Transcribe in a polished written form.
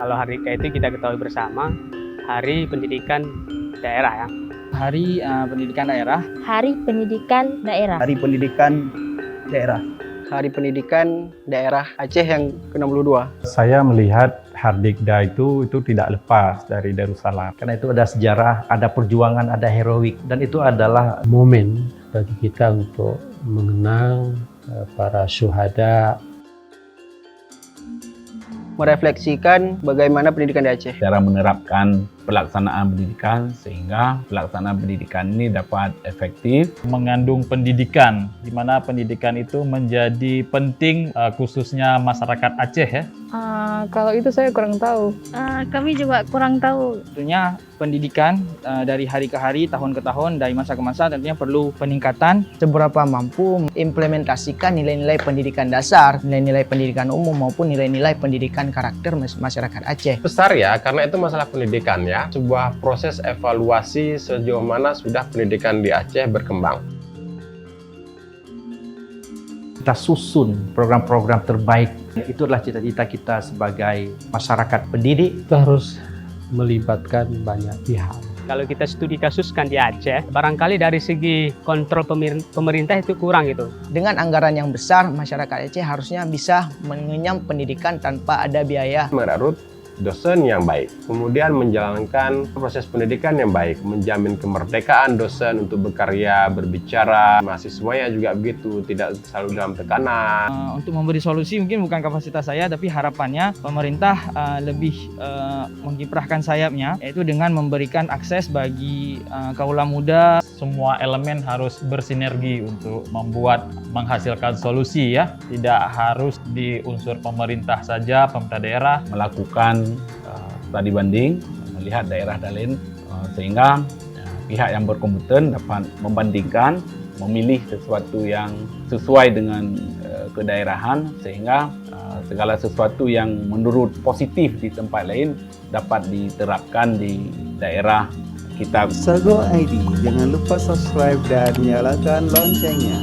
Kalau hari K itu kita ketahui bersama Hari Pendidikan Daerah ya. Hari Pendidikan Daerah. Hari Pendidikan Daerah. Hari Pendidikan Daerah. Hari Pendidikan Daerah Aceh yang ke-62. Saya melihat Hardikda itu tidak lepas dari Darussalam. Karena itu ada sejarah, ada perjuangan, ada heroik. Dan itu adalah momen bagi kita untuk mengenang para syuhada. Merefleksikan bagaimana pendidikan di Aceh. Cara menerapkan pelaksanaan pendidikan sehingga pelaksanaan pendidikan ini dapat efektif. Mengandung pendidikan, di mana pendidikan itu menjadi penting khususnya masyarakat Aceh ya. Kalau itu saya kurang tahu. Kami juga kurang tahu. Tentunya pendidikan dari hari ke hari, tahun ke tahun, dari masa ke masa tentunya perlu peningkatan. Seberapa mampu mengimplementasikan nilai-nilai pendidikan dasar, nilai-nilai pendidikan umum maupun nilai-nilai pendidikan karakter masyarakat Aceh. Besar ya, karena itu masalah pendidikan ya. Sebuah proses evaluasi sejauh mana sudah pendidikan di Aceh berkembang. kita susun program-program terbaik. Itu adalah cita-cita kita sebagai masyarakat pendidik. Kita harus melibatkan banyak pihak. Kalau kita studi kasuskan di Aceh, barangkali dari segi kontrol pemerintah itu kurang gitu. Dengan anggaran yang besar, masyarakat Aceh harusnya bisa mengenyam pendidikan tanpa ada biaya. Merekrut dosen yang baik, kemudian menjalankan proses pendidikan yang baik, menjamin kemerdekaan dosen untuk berkarya, berbicara, mahasiswanya juga begitu, tidak selalu dalam tekanan. Untuk memberi solusi mungkin bukan kapasitas saya, tapi harapannya pemerintah lebih mengkiprahkan sayapnya, yaitu dengan memberikan akses bagi kaula muda. Semua elemen harus bersinergi untuk menghasilkan solusi ya, tidak harus di unsur pemerintah saja, pemerintah daerah melakukan studi banding, melihat daerah lain sehingga pihak yang berkompeten dapat membandingkan, memilih sesuatu yang sesuai dengan kedaerahan sehingga segala sesuatu yang menurut positif di tempat lain dapat diterapkan di daerah kita. Sago ID, jangan lupa subscribe dan nyalakan loncengnya.